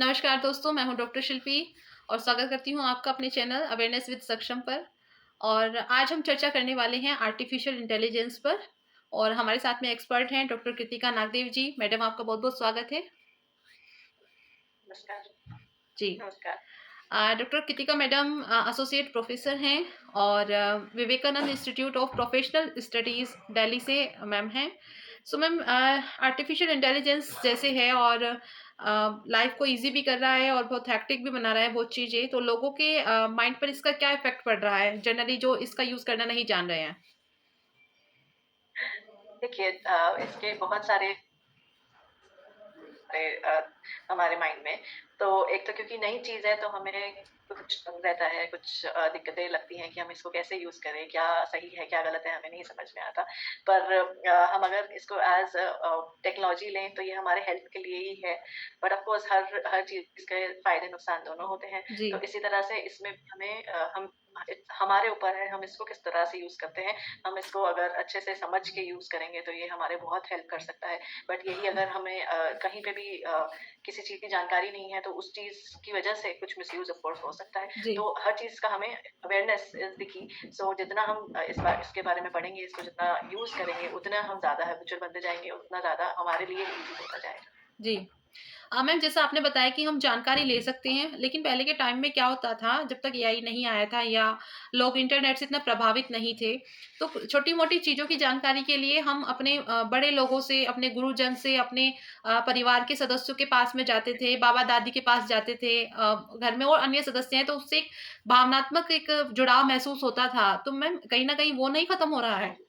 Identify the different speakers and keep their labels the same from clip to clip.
Speaker 1: नमस्कार दोस्तों, मैं हूँ डॉक्टर शिल्पी और स्वागत करती हूँ आपका अपने चैनल अवेयरनेस विद सक्षम पर। और आज हम चर्चा करने वाले हैं आर्टिफिशियल इंटेलिजेंस पर और हमारे साथ में एक्सपर्ट हैं डॉक्टर कृतिका नागदेव जी। मैडम, आपका बहुत-बहुत स्वागत है।
Speaker 2: नमस्कार।
Speaker 1: जी।
Speaker 2: नमस्कार।
Speaker 1: Doctor Kritika madam associate professor हैं और Vivekananda institute of professional studies Delhi से मैम हैं। सो मैम, आर्टिफिशियल इंटेलिजेंस जैसे है और लाइफ को इजी भी कर रहा है और बहुत हैक्टिक भी बना रहा है बहुत चीज़ें, तो लोगों के माइंड पर इसका क्या इफेक्ट पड़ रहा है जनरली जो इसका यूज़ करना नहीं जान रहे हैं?
Speaker 2: देखिए इसके बहुत सारे हमारे माइंड में। तो एक तो क्योंकि नई चीज़ है तो हमें कुछ डर रहता है, कुछ दिक्कतें लगती हैं कि हम इसको कैसे यूज़ करें, क्या सही है, क्या गलत है, हमें नहीं समझ में आता। पर हम अगर इसको एज़ टेक्नोलॉजी लें तो ये हमारे हेल्प के लिए ही है। बट ऑफ़ कोर्स हर चीज़ के फ़ायदे-नुकसान दोनों होते हैं।
Speaker 1: जी।
Speaker 2: तो इसी तरह से इसमें भी हमें हमारे ऊपर है, हम इसको किस तरह से यूज़ करते हैं। हम इसको अगर अच्छे से समझ के यूज़ करेंगे तो ये हमारे बहुत हेल्प कर सकता है। बट यही अगर हमें कहीं पे भी किसी चीज़ की जानकारी नहीं है तो उस चीज़ की वज़ह से कुछ मिसयूज़ ऑफ़ कोर्स हो सकता है।
Speaker 1: जी।
Speaker 2: तो हर चीज़ का हमें अवेयरनेस इज़ द की। सो जितना हम इसके बारे में पढ़ेंगे, इसको जितना यूज़ करेंगे, उतना हम ज़्यादा हैबिचुअल बनते जाएँगे, उतना ज़्यादा हमारे लिए ईज़ी होता जाएगा।
Speaker 1: जी। मैम, जैसा आपने बताया कि हम जानकारी ले सकते हैं, लेकिन पहले के टाइम में क्या होता था जब तक एआई नहीं आया था या लोग इंटरनेट से इतना प्रभावित नहीं थे, तो छोटी-मोटी चीज़ों की जानकारी के लिए हम अपने बड़े लोगों से, अपने गुरुजन से, अपने परिवार के सदस्यों के पास में जाते थे, बाबा-दादी के पास जाते थे। घर में और अन्य सदस्य हैं तो उससे एक भावनात्मक एक जुड़ाव महसूस होता था। तो मैम, कहीं न कहीं वो नहीं खत्म हो रहा
Speaker 2: हाँ
Speaker 1: है?
Speaker 2: जी।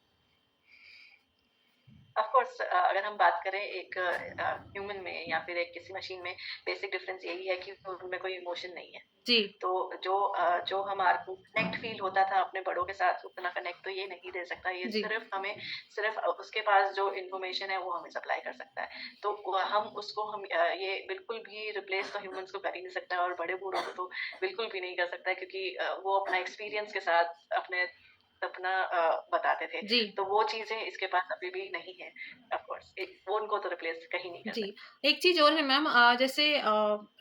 Speaker 2: ऑफ कोर्स अगर हम बात करें एक ह्यूमन में या फिर एक किसी मशीन में, बेसिक डिफरेंस यही है कि उनमें कोई इमोशन नहीं है।
Speaker 1: जी।
Speaker 2: तो जो हमारे को कनेक्ट फ़ील होता था अपने बड़ों के साथ, उतना कनेक्ट तो ये नहीं दे सकता। ये
Speaker 1: जी।
Speaker 2: सिर्फ़ उसके पास जो इन्फॉर्मेशन है, वो हमें सप्लाई कर सकता है। तो हम उसको ये बिल्कुल भी रिप्लेस तो ह्यूमन्स को कर ही नहीं सकता और बड़े-बूढ़ों को तो बिल्कुल भी नहीं कर सकता है क्योंकि वो अपना एक्सपीरियंस के साथ अपने अपना बताते थे।
Speaker 1: जी।
Speaker 2: तो वो चीज़ें इसके पास अभी भी नहीं है। ऑफ़ कोर्स वो उनको तो रिप्लेस कहीं नहीं कर
Speaker 1: जी।
Speaker 2: सकता।
Speaker 1: एक चीज़ और है मैम, जैसे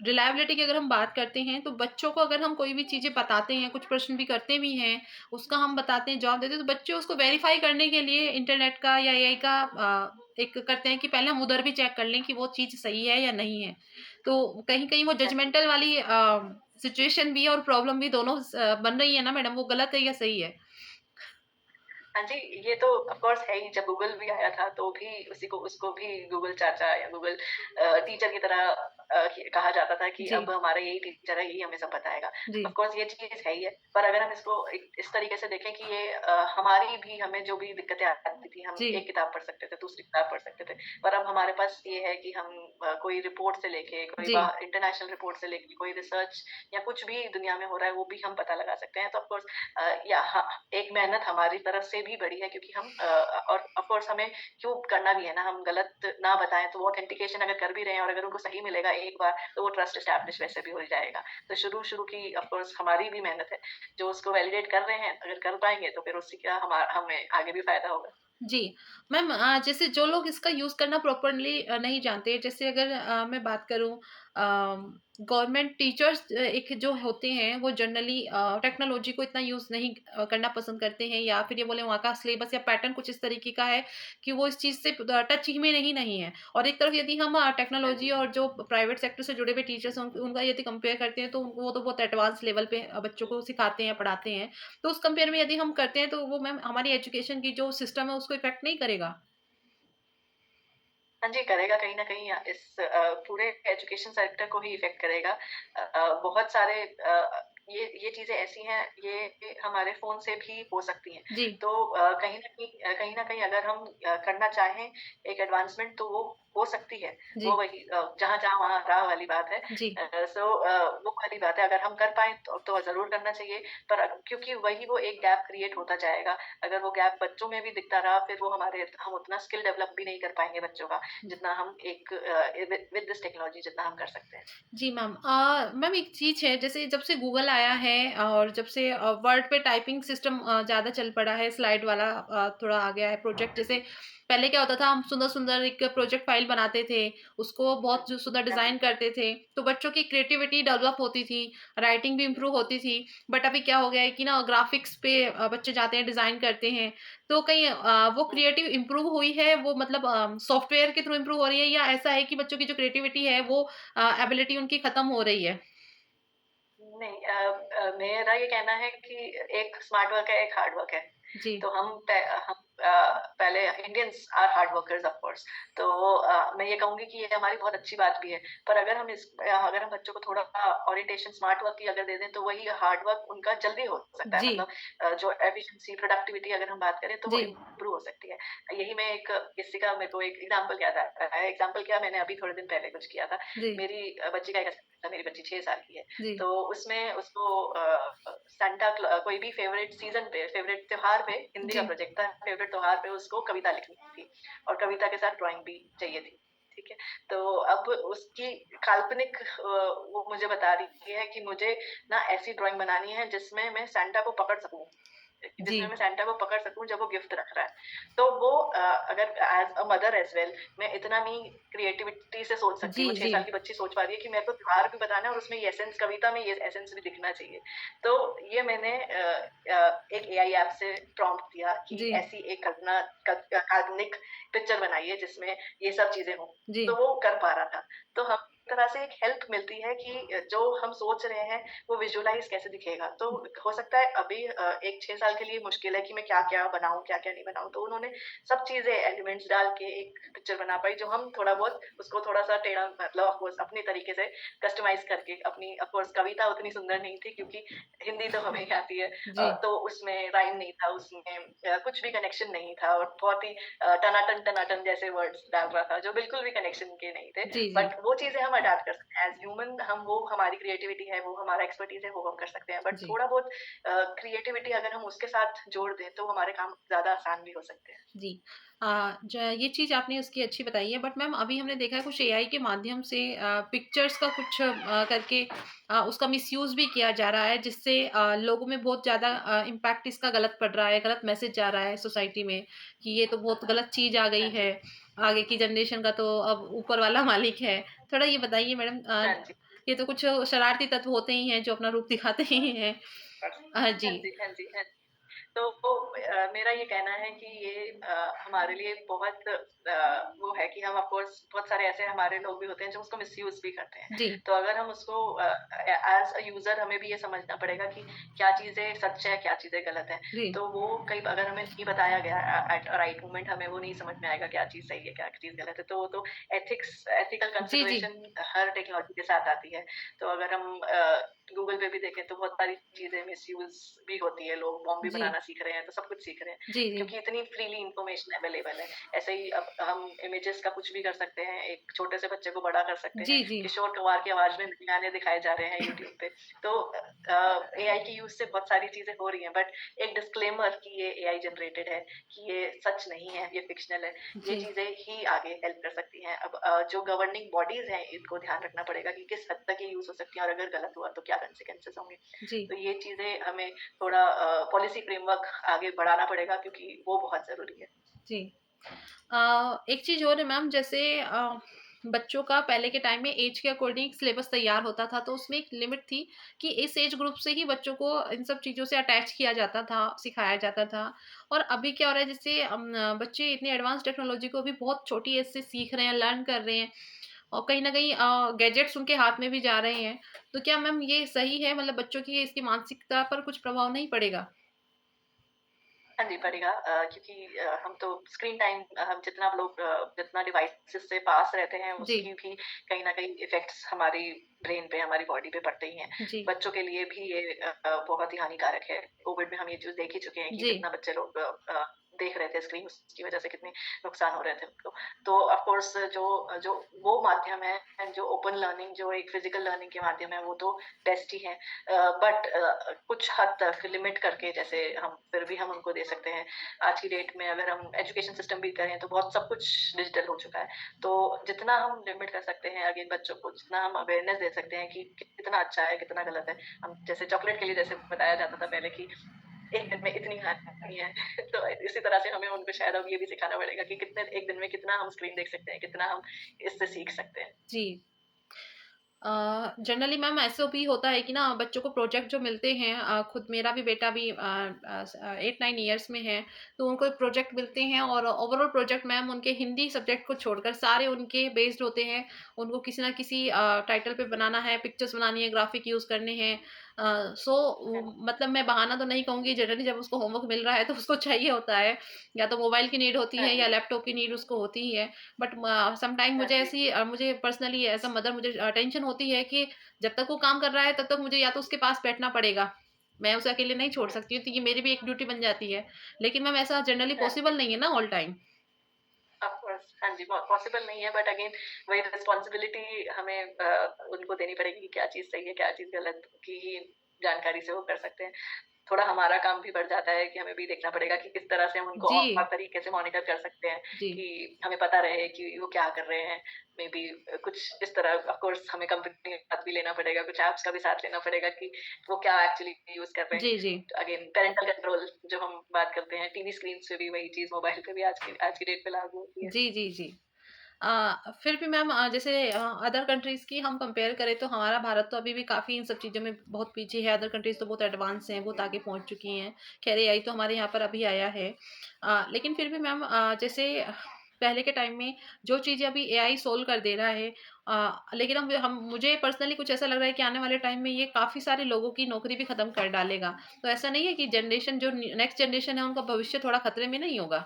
Speaker 1: रिलायबिलिटी की अगर हम बात करते हैं, तो बच्चों को अगर हम कोई भी चीज़ें बताते हैं, कुछ प्रश्न भी करते भी हैं, उसका हम बताते हैं, जवाब देते हैं, तो बच्चे उसको वेरीफ़ाई करने के लिए इंटरनेट का या एआई का एक करते हैं कि पहले हम उधर भी चेक कर लें कि वो चीज़ सही है या नहीं है। तो कहीं-कहीं वो
Speaker 2: हाँ जी।
Speaker 1: जजमेंटल वाली सिचुएशन भी है और प्रॉब्लम भी दोनों बन रही है ना मैडम, वो गलत है या सही है?
Speaker 2: हाँ जी, ये तो ऑफ़ कोर्स है ही। जब गूगल भी आया था तो भी उसी को उसको भी गूगल चाचा या गूगल टीचर की तरह कहा जाता था कि
Speaker 1: जी।
Speaker 2: अब हमारा यही टीचर है, यही हमें सब बताएगा।
Speaker 1: जी।
Speaker 2: ऑफ़ कोर्स ये चीज़ है ही है, पर अगर हम इसको इस तरीके से देखें कि ये हमारी भी हमें जो भी दिक्कतें आती थी, हम
Speaker 1: जी।
Speaker 2: एक किताब पढ़ सकते थे, दूसरी किताब पढ़ सकते थे। पर अब हमारे पास ये है कि हम कोई रिपोर्ट से लेके, कोई
Speaker 1: जी।
Speaker 2: इंटरनेशनल रिपोर्ट से लेके, कोई रिसर्च या कुछ भी दुनिया में हो रहा है, वो भी हम पता लगा सकते हैं। तो ऑफ़ कोर्स या हाँ, एक मेहनत हमारी तरफ से भी बढ़ी है क्योंकि हम और ऑफ कोर्स हमें क्यों करना भी है ना, हम गलत ना बताएँ तो वो ऑथेंटिकेशन अगर कर भी रहे हैं और अगर उनको सही मिलेगा एक बार, तो वो ट्रस्ट एस्टैब्लिश वैसे भी हो जाएगा। तो शुरू-शुरू की ऑफ कोर्स हमारी भी मेहनत है, जो उसको वैलिडेट कर रहे हैं, अगर कर पाएँगे तो फिर उससे क्या हमें आगे भी फ़ायदा होगा।
Speaker 1: जी। मैम, जैसे जो लोग इसका यूज़ करना प्रॉपर्ली नहीं जानते, जैसे अगर मैं बात करूँ, गवर्नमेंट टीचर्स एक जो होते हैं, वो जनरली टेक्नोलॉजी को इतना यूज़ नहीं करना पसंद करते हैं या फिर ये बोलें वहाँ का सिलेबस या पैटर्न कुछ इस तरीके का है कि वो इस चीज़ से टच ही में नहीं है। और एक तरफ यदि हम
Speaker 2: हाँ
Speaker 1: टेक्नोलॉजी
Speaker 2: जी।
Speaker 1: और जो प्राइवेट सेक्टर से जुड़े हुए टीचर्स हैं, उनका यदि कंपेयर करते हैं, तो वो तो बहुत एडवांस लेवल पे बच्चों को सिखाते हैं, पढ़ाते हैं। तो उस कंपेयर में यदि हम करते हैं तो वो मैम हमारी एजुकेशन की जो सिस्टम है उसको इफ़ेक्ट नहीं करेगा?
Speaker 2: हाँ जी, करेगा कहीं न कहीं इस पूरे एजुकेशन सेक्टर को ही इफ़ेक्ट करेगा। बहुत सारे ये चीज़ें ऐसी हैं, ये हमारे फ़ोन से भी हो सकती हैं।
Speaker 1: जी।
Speaker 2: तो कहीं न कहीं अगर हम करना चाहें एक एडवांसमेंट तो वो हो सकती है।
Speaker 1: जी।
Speaker 2: वो वही जहाँ जाओ वहाँ राह वाली बात है।
Speaker 1: जी।
Speaker 2: वो वाली बात है, अगर हम कर पाएँ तो ज़रूर करना चाहिए। पर क्योंकि वही वो एक गैप क्रिएट होता जाएगा। अगर वो गैप बच्चों में भी दिखता रहा, फिर वो हम उतना स्किल डेवलप भी नहीं कर पाएँगे बच्चों का। जितना हम एक विद दिस टेक्नोलॉजी जितना हम कर सकते हैं।
Speaker 1: जी मैम। मैम एक चीज़ है, जैसे जब से गूगल आया है और जब से वर्ड पे टाइपिंग सिस्टम ज़्यादा चल पड़ा है, स्लाइड वाला थोड़ा आ गया है प्रोजेक्ट। जैसे पहले क्या होता था, हम सुंदर-सुंदर एक प्रोजेक्ट फाइल बनाते थे, उसको बहुत जो सुंदर
Speaker 2: हाँ जी,
Speaker 1: डिज़ाइन करते थे, तो बच्चों की क्रिएटिविटी डेवलप होती थी, राइटिंग भी इम्प्रूव होती थी। बट अभी क्या हो गया है कि ना ग्राफिक्स पे बच्चे जाते हैं, डिज़ाइन करते हैं, तो कहीं वो
Speaker 2: हुँ।
Speaker 1: क्रिएटिव इम्प्रूव हुई है, वो मतलब सॉफ्टवेयर के थ्रू इम्प्रूव हो रही है, या ऐसा है कि बच्चों की जो क्रिएटिविटी है वो एबिलिटी उनकी खत्म हो रही है?
Speaker 2: नहीं मेरा ये कहना है कि एक स्मार्ट वर्क है, एक हार्ड वर्क है।
Speaker 1: जी,
Speaker 2: तो हम पहले Indians are hard workers of course. तो मैं ये कहूँगी कि ये हमारी बहुत अच्छी बात भी है। पर अगर हम बच्चों को थोड़ा ओरिएंटेशन स्मार्ट वर्क की अगर दे दें तो वही हार्ड वर्क उनका जल्दी हो सकता है।
Speaker 1: जी,
Speaker 2: मतलब जो एफिशिएंसी, प्रोडक्टिविटी अगर हम बात करें तो वो
Speaker 1: जी,
Speaker 2: इम्प्रूव हो सकती है। यही मैं एक किसी का मेरे को एक एग्ज़ाम्पल याद आ रहा है। एग्ज़ाम्पल क्या मैंने अभी थोड़े दिन पहले कुछ किया था।
Speaker 1: जी,
Speaker 2: मेरी बच्ची का एक असाइनमेंट था, मेरी बच्ची 6 साल की है।
Speaker 1: जी,
Speaker 2: तो उसमें उसको कोई भी फेवरेट सीज़न पे, फेवरेट त्योहार पे हिंदी का
Speaker 1: जी,
Speaker 2: प्रोजेक्ट था, फेवरेट त्योहार पे उसको कविता लिखनी थी और कविता के साथ ड्राइंग भी चाहिए थी, ठीक है? तो अब उसकी काल्पनिक वो मुझे बता रही है कि मुझे ना ऐसी ड्राइंग बनानी है जिसमें मैं सैंटा को पकड़ सकूँ,
Speaker 1: जी,
Speaker 2: जिसमें मैं सैंटा को पकड़ सकूँ जब वो गिफ्ट रख रहा है। तो वो अगर as a mother as well मैं इतना नहीं क्रिएटिविटी से सोच सकती,
Speaker 1: जी,
Speaker 2: वो 6
Speaker 1: जी,
Speaker 2: साल की बच्ची सोच पा रही है कि मेरे को त्योहार भी बताना है और उसमें ये एसेंस कविता में ये एसेंस भी दिखना चाहिए। तो ये मैंने एक एआई ऐप से प्रॉम्प्ट दिया कि
Speaker 1: जी,
Speaker 2: ऐसी एक काल्पनिक पिक्चर बनाइए जिसमें ये सब चीज़ें हों।
Speaker 1: जी,
Speaker 2: तो वो कर पा रहा था। तो हम एक तरह से एक हेल्प मिलती है कि जो हम सोच रहे हैं वो विजुअलाइज़ कैसे दिखेगा। तो हो सकता है अभी एक 6 साल के लिए मुश्किल है कि मैं क्या-क्या बनाऊँ, क्या-क्या नहीं बनाऊँ। तो उन्होंने सब चीज़ें एलिमेंट्स डाल के एक पिक्चर बना पाई जो हम थोड़ा बहुत उसको थोड़ा-सा टेढ़ा मतलब ऑफ कोर्स अपने तरीके से कस्टमाइज़ करके अपनी ऑफ कोर्स कविता उतनी सुंदर नहीं थी क्योंकि हिंदी तो हमें ही आती है।
Speaker 1: जी,
Speaker 2: तो उसमें राइम नहीं था, उसमें कुछ भी कनेक्शन नहीं था और बहुत ही टनाटन जैसे वर्ड्स डाल रहा था जो बिल्कुल भी कनेक्शन के नहीं थे।
Speaker 1: जी, जी,
Speaker 2: बट वो चीज़ें हम अडैप्ट कर सकते हैं एज़ ह्यूमन हम वो हमारी क्रिएटिविटी है, वो हमारा एक्सपर्टीज़ है, वो हम कर सकते हैं। बट
Speaker 1: जी,
Speaker 2: थोड़ा बहुत क्रिएटिविटी अगर हम उसके साथ जोड़ दें, तो हमारे काम ज़्यादा आसान भी हो सकते हैं।
Speaker 1: जी। ज ये चीज़ आपने उसकी अच्छी बताई है, बट मैम अभी हमने देखा है कुछ एआई के माध्यम से पिक्चर्स का कुछ करके उसका मिसयूज़ भी किया जा रहा है, जिससे लोगों में बहुत ज़्यादा इम्पैक्ट इसका गलत पड़ रहा है, गलत मैसेज जा रहा है सोसाइटी में कि ये तो बहुत गलत चीज़ आ गई
Speaker 2: हाँ
Speaker 1: है।
Speaker 2: जी।
Speaker 1: आगे की जनरेशन का तो अब ऊपर वाला मालिक है। थोड़ा ये बताइए मैडम,
Speaker 2: हाँ जी।
Speaker 1: ये तो कुछ शरारती तत्व होते ही हैं जो अपना रूप दिखाते ही हैं।
Speaker 2: हाँ
Speaker 1: जी।
Speaker 2: जी, हाँ जी, हाँ जी। तो मेरा ये कहना है कि ये हमारे लिए बहुत वो है कि हम ऑफ कोर्स बहुत सारे ऐसे हमारे लोग भी होते हैं जो उसको मिसयूज़ भी करते हैं।
Speaker 1: जी।
Speaker 2: तो अगर हम उसको एज़ अ यूज़र हमें भी ये समझना पड़ेगा कि क्या चीज़ें सच है, क्या चीज़ें गलत हैं।
Speaker 1: जी।
Speaker 2: तो वो कई अगर हमें नहीं बताया गया एट अ राइट मोमेंट हमें वो नहीं समझ में आएगा क्या चीज़ सही है, क्या चीज़ गलत है। तो वो तो एथिकल
Speaker 1: जी, जी।
Speaker 2: कंसिडरेशन हर टेक्नोलॉजी के साथ आती है। तो अगर हम गूगल पे भी देखें तो बहुत सारी चीज़ें मिसयूज़ भी होती है, लोग बॉम्ब भी
Speaker 1: जी।
Speaker 2: बनाना सीख रहे हैं, तो सब कुछ सीख रहे हैं,
Speaker 1: जी, जी।
Speaker 2: क्योंकि इतनी फ्रीली इन्फॉर्मेशन अवेलेबल है। ऐसे ही अब हम इमेजेस का कुछ भी कर सकते हैं, एक छोटे से बच्चे को बड़ा कर सकते हैं,
Speaker 1: जी, जी।
Speaker 2: किशोर कुमार की आवाज़ में नए गाने दिखाए जा रहे हैं यूट्यूब पे। तो एआई की यूज़ से बहुत सारी चीज़ें हो रही हैं, बट एक डिस्क्लेमर कि ये एआई जनरेटेड है, कि ये सच नहीं है, ये फ़िक्शनल है, ये
Speaker 1: जी,
Speaker 2: चीज़ें ही आगे हेल्प कर सकती हैं। अब जो गवर्निंग बॉडीज़ हैं, इनको ध्यान रखना पड़ेगा कि किस हद तक ये यूज़ हो सकती है और अगर गलत हुआ तो क्या कॉन्सिक्वेंसेज़ होंगे।
Speaker 1: जी,
Speaker 2: तो ये चीज़ें हमें थोड़ा पॉलिसी फ्रेमवर्क आगे बढ़ाना पड़ेगा क्योंकि वो बहुत ज़रूरी है।
Speaker 1: जी। एक चीज़ और है मैम, जैसे बच्चों का पहले के टाइम में ऐज के अकॉर्डिंग सिलेबस तैयार होता था, तो उसमें एक लिमिट थी कि इस ऐज ग्रुप से ही बच्चों को इन सब चीज़ों से अटैच किया जाता था, सिखाया जाता था। और अभी क्या हो रहा है, जैसे बच्चे इतने एडवांस टेक्नोलॉजी को भी बहुत छोटी एज से सीख रहे हैं, लर्न कर रहे हैं और कहीं न कहीं गैजेट्स उनके हाथ में भी जा रहे हैं। तो क्या मैम ये सही है, मतलब बच्चों की इसकी मानसिकता पर कुछ प्रभाव नहीं पड़ेगा?
Speaker 2: हाँ जी, पड़ेगा क्योंकि हम तो स्क्रीन टाइम हम जितना डिवाइसेज़ से पास रहते हैं,
Speaker 1: जी,
Speaker 2: उसकी भी कहीं न कहीं इफ़ेक्ट्स हमारी ब्रेन पे, हमारी बॉडी पे पड़ते ही हैं।
Speaker 1: जी,
Speaker 2: बच्चों के लिए भी ये बहुत ही हानिकारक है। कोविड में हम ये चीज़ देख ही चुके हैं कि
Speaker 1: जी,
Speaker 2: कितना बच्चे लोग देख रहे थे स्क्रीन, उसकी वज़ह से कितने नुकसान हो रहे थे उनको। तो ऑफ़ कोर्स जो जो वो माध्यम है, जो ओपन लर्निंग, जो एक फ़िज़िकल लर्निंग के माध्यम है, वो तो बेस्ट ही है। बट कुछ हद तक लिमिट करके, जैसे हम फिर भी हम उनको दे सकते हैं। आज की डेट में अगर हम एजुकेशन सिस्टम भी करें तो बहुत सब कुछ डिजिटल हो चुका है। तो जितना हम लिमिट कर सकते हैं अगेन बच्चों को, जितना हम अवेयरनेस दे सकते हैं कि कितना अच्छा है, कितना गलत है। हम जैसे चॉकलेट के लिए जैसे बताया जाता था पहले कि 1 दिन में इतनी हानि है। तो इसी तरह से हमें उनको शायद अब ये भी सिखाना पड़ेगा कि कितने 1 दिन में कितना हम स्क्रीन देख सकते हैं, कितना हम इससे सीख सकते हैं।
Speaker 1: जी। जनरली मैम ऐसा भी होता है कि ना बच्चों को प्रोजेक्ट जो मिलते हैं, खुद मेरा भी बेटा भी 8-9 इयर्स में है, तो उनको प्रोजेक्ट मिलते हैं और ओवरऑल प्रोजेक्ट मैम उनके हिंदी सब्जेक्ट को छोड़कर सारे उनके बेस्ड होते हैं। उनको किसी न किसी टाइटल पे बनाना है, पिक्चर्स बनानी है, ग्राफिक यूज़ करने हैं। सो
Speaker 2: हाँ,
Speaker 1: मतलब मैं बहाना तो नहीं कहूँगी, जनरली जब उसको होमवर्क मिल रहा है तो उसको चाहिए होता है, या तो मोबाइल की नीड होती
Speaker 2: हाँ
Speaker 1: है या
Speaker 2: जी,
Speaker 1: लैपटॉप की नीड उसको होती ही है। बट सम टाइम
Speaker 2: हाँ जी।
Speaker 1: मुझे पर्सनली एज़ अ मदर मुझे टेंशन होती है कि जब तक वो काम कर रहा है तब तक मुझे या तो उसके पास बैठना पड़ेगा। मैं उसे अकेले नहीं छोड़
Speaker 2: हुँ,
Speaker 1: सकती हूँ, तो ये मेरी भी एक ड्यूटी बन जाती है। लेकिन मैम ऐसा जनरली
Speaker 2: हाँ जी।
Speaker 1: पॉसिबल नहीं है ना ऑल टाइम।
Speaker 2: ऑफ कोर्स, हाँ जी, पॉसिबल नहीं है, बट अगेन वही रिस्पॉन्सिबिलिटी हमें उनको देनी पड़ेगी कि क्या चीज़ सही है, क्या चीज़ गलत की ही जानकारी से वो कर सकते हैं। थोड़ा हमारा काम भी बढ़ जाता है कि हमें भी देखना पड़ेगा कि किस तरह से हम उनको
Speaker 1: जी,
Speaker 2: और तरीके से मॉनिटर कर सकते हैं
Speaker 1: जी।
Speaker 2: कि हमें पता रहे कि वो क्या कर रहे हैं। मेबी कुछ इस तरह ऑफ कोर्स हमें कंपनी का साथ भी लेना पड़ेगा, कुछ ऐप्स का भी साथ लेना पड़ेगा कि वो क्या एक्चुअली यूज़ कर रहे हैं।
Speaker 1: जी, जी।
Speaker 2: अगेन पैरेंटल कंट्रोल जो हम बात करते हैं, टीवी स्क्रीन्स पे भी वही चीज़ मोबाइल पे भी आज की डेट पे लागू होती है।
Speaker 1: जी, जी, जी। फिर भी मैम जैसे अदर कंट्रीज़ की हम कंपेयर करें तो हमारा भारत तो अभी भी काफ़ी इन सब चीज़ों में बहुत पीछे है। अदर कंट्रीज़ तो बहुत एडवांस हैं, बहुत आगे पहुँच चुकी हैं। खैर एआई तो हमारे यहाँ पर अभी आया है। लेकिन फिर भी मैम जैसे पहले के टाइम में जो चीज़ें अभी एआई सोल्व कर दे रहा है, लेकिन हम मुझे पर्सनली कुछ ऐसा लग रहा है कि आने वाले टाइम में ये काफ़ी सारे लोगों की नौकरी भी खत्म कर डालेगा। तो ऐसा नहीं है कि जनरेशन जो नेक्स्ट जनरेशन है उनका भविष्य थोड़ा खतरे में नहीं होगा?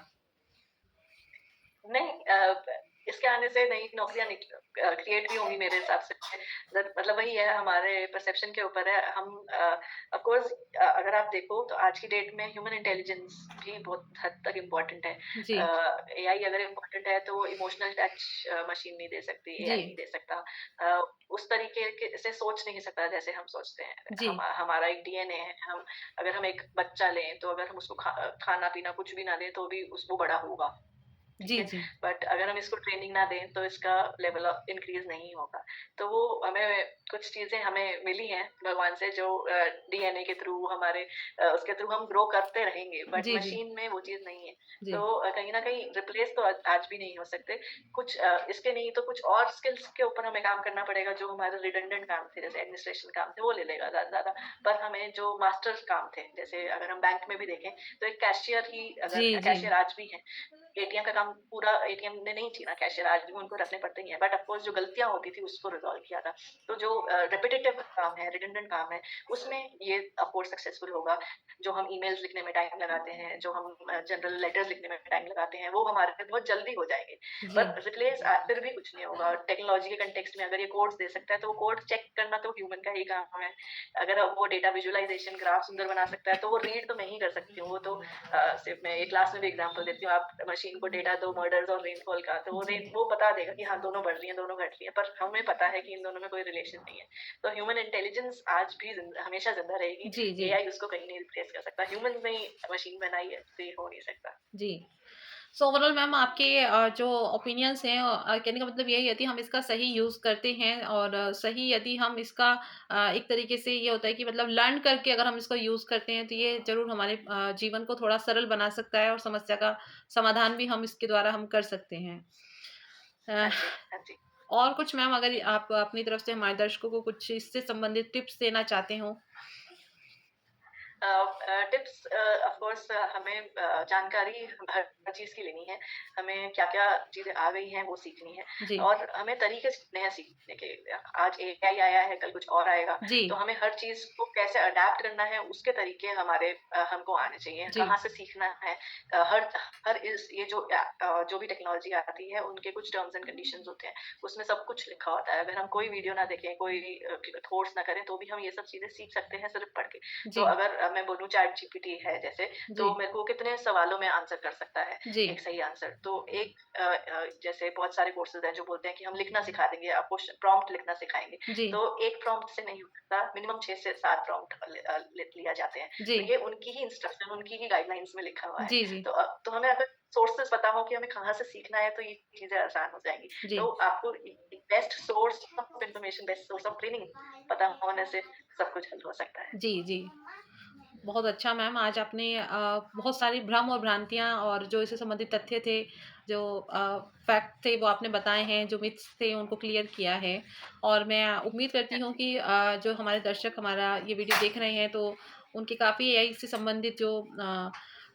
Speaker 2: नहीं, इसके आने से नई नौकरियाँ क्रिएट भी होंगी मेरे हिसाब से। मतलब वही है, हमारे परसेप्शन के ऊपर है। हम ऑफ कोर्स अगर आप देखो तो आज की डेट में ह्यूमन इंटेलिजेंस भी बहुत हद तक इम्पोर्टेंट है।
Speaker 1: जी,
Speaker 2: एआई अगर इम्पोर्टेंट है तो वो इमोशनल टच मशीन नहीं दे सकती,
Speaker 1: जी,
Speaker 2: एआई नहीं दे सकता। अ, उस तरीके के से सोच नहीं सकता जैसे हम सोचते हैं।
Speaker 1: जी।
Speaker 2: हमारा एक डीएनए है। हम अगर हम एक बच्चा लें तो अगर हम उसको खाना-पीना कुछ भी ना दें तो भी वो बड़ा होगा। ठीक
Speaker 1: जी,
Speaker 2: है?
Speaker 1: जी।
Speaker 2: बट अगर हम इसको ट्रेनिंग ना दें तो इसका लेवल इंक्रीज़ नहीं होगा। तो वो हमें कुछ चीज़ें हमें मिली हैं भगवान से जो डीएनए के थ्रू हमारे उसके थ्रू हम ग्रो करते रहेंगे, बट
Speaker 1: जी, जी।
Speaker 2: मशीन में वो चीज़ नहीं है।
Speaker 1: जी।
Speaker 2: तो कहीं न कहीं रिप्लेस तो आज भी नहीं हो सकते। कुछ इसके नहीं तो कुछ और स्किल्स के ऊपर हमें काम करना पड़ेगा जो हमारे रिडंडेंट काम थे, जैसे एडमिनिस्ट्रेशन काम थे, वो ले लेगा ज़्यादा से ज़्यादा। पर हमें जो मास्टर्स काम थे, जैसे अगर हम बैंक में भी देखें तो एक कैशियर ही अगर
Speaker 1: जी, जी।
Speaker 2: कैशियर आज भी है, एटीएम का काम पूरा एटीएम ने नहीं छीना, कैशियर आज भी उनको रखने पड़ते ही हैं। बट ऑफ कोर्स जो गलतियाँ होती थी उसको रिज़ॉल्व किया था। तो जो रिपिटिटिव काम है, रिडंडेंट काम है, उसमें ये ऑफ कोर्स सक्सेसफुल होगा। जो हम ईमेल्स लिखने में टाइम लगाते हैं, जो हम जनरल लेटर्स लिखने में टाइम लगाते हैं, वो हमारे लिए बहुत जल्दी हो जाएँगे।
Speaker 1: जी।
Speaker 2: पर रिप्लेस फिर भी कुछ नहीं होगा। टेक्नोलॉजी के कॉन्टेक्स्ट में अगर ये कोड्स दे सकता है, तो वो कोड चेक करना तो ह्यूमन का ही काम है। अगर वो डेटा विजुअलाइज़ेशन, ग्राफ सुंदर बना सकता है, तो वो रीड तो मैं ही कर सकती हूँ। वो तो सिर्फ मैं एक क्लास में भी एग्जांपल देती हूँ। आप मशीन को डेटा दो मर्डर्स और रेनफॉल का, तो
Speaker 1: जी।
Speaker 2: वो बता देगा कि हाँ, दोनों बढ़ रही हैं, दोनों घट रही हैं, पर हमें पता है कि इन दोनों में कोई रिलेशन नहीं है। तो ह्यूमन इंटेलिजेंस आज भी हमेशा जिंदा रहेगी।
Speaker 1: जी, जी।
Speaker 2: एआई उसको कहीं नहीं रिप्लेस कर सकता। ह्यूमंस ने ही मशीन बनाई है, तो ये हो नहीं सकता।
Speaker 1: जी। सो ओवरऑल मैम आपके जो ओपिनियंस हैं, कहने का मतलब यही है कि हम इसका सही यूज़ करते हैं और सही यदि हम इसका एक तरीके से ये होता है कि मतलब लर्न करके अगर हम इसको यूज़ करते हैं तो ये ज़रूर हमारे जीवन को थोड़ा सरल बना सकता है और समस्या का समाधान भी हम इसके द्वारा हम कर सकते हैं। अ,
Speaker 2: हाँ जी, हाँ जी।
Speaker 1: और कुछ मैम अगर आप अपनी तरफ से हमारे दर्शकों को कुछ इससे संबंधित टिप्स देना चाहते हो?
Speaker 2: टिप्स ऑफ कोर्स हमें जानकारी हर हर चीज़ की लेनी है। हमें क्या-क्या चीज़ें आ गई हैं वो सीखनी है
Speaker 1: जी।
Speaker 2: और हमें तरीके सीखने हैं सीखने के। आज एआई आया है, कल कुछ और आएगा,
Speaker 1: जी।
Speaker 2: तो हमें हर चीज़ को कैसे अडैप्ट करना है उसके तरीके हमारे हमको आने चाहिए।
Speaker 1: जी।
Speaker 2: कहाँ से सीखना है, हर हर इस ये जो भी टेक्नोलॉजी आती है उनके कुछ टर्म्स एंड कंडीशंस होते हैं। उसमें सब कुछ लिखा होता है। अगर हम कोई वीडियो ना देखें, कोई कोर्स ना करें तो भी हम ये सब चीज़ें सीख सकते हैं सिर्फ़ पढ़ के। तो
Speaker 1: जी।
Speaker 2: अगर मैं बोलूँ चैट जीपीटी है जैसे,
Speaker 1: जी,
Speaker 2: तो मेरे को कितने सवालों में आंसर कर सकता है,
Speaker 1: जी,
Speaker 2: एक सही आंसर। तो एक जैसे बहुत सारे कोर्सेज़ हैं जो बोलते हैं कि हम लिखना सिखा देंगे, आपको प्रॉम्प्ट लिखना सिखाएँगे।
Speaker 1: जी,
Speaker 2: तो एक प्रॉम्प्ट से नहीं हो सकता, मिनिमम 6 से 7 प्रॉम्प्ट लिया जाते हैं।
Speaker 1: जी,
Speaker 2: तो ये उनकी ही इंस्ट्रक्शन, उनकी ही गाइडलाइंस में लिखा हुआ है।
Speaker 1: जी, जी,
Speaker 2: तो हमें अगर सोर्सेज़ पता हो कि हमें कहाँ से सीखना है, तो ये चीज़ें आसान हो जाएँगी।
Speaker 1: जी,
Speaker 2: तो आपको best source of information, best source of training पता होने से सब कुछ हल हो सकता है।
Speaker 1: जी, जी। बहुत अच्छा मैम, आज आपने बहुत सारी भ्रम और भ्रांतियाँ और जो इससे संबंधित तथ्य थे, जो फैक्ट थे वो आपने बताए हैं, जो मिथ्स थे उनको क्लियर किया है। और मैं उम्मीद करती
Speaker 2: हाँ
Speaker 1: हूँ
Speaker 2: जी।
Speaker 1: कि जो हमारे दर्शक हमारा ये वीडियो देख रहे हैं तो उनके काफ़ी एआई से संबंधित जो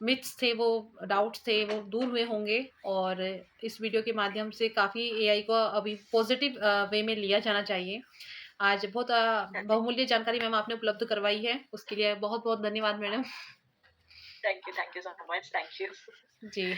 Speaker 1: मिथ्स थे, वो डाउट्स थे, वो दूर हुए होंगे और इस वीडियो के माध्यम से काफ़ी एआई को अभी पॉज़िटिव वे में लिया जाना चाहिए। आज बहुत
Speaker 2: हाँ जी।
Speaker 1: बहुमूल्य जानकारी मैम आपने उपलब्ध करवाई है, उसके लिए बहुत-बहुत धन्यवाद madam.
Speaker 2: Thank you so much. Thank you.
Speaker 1: Ji.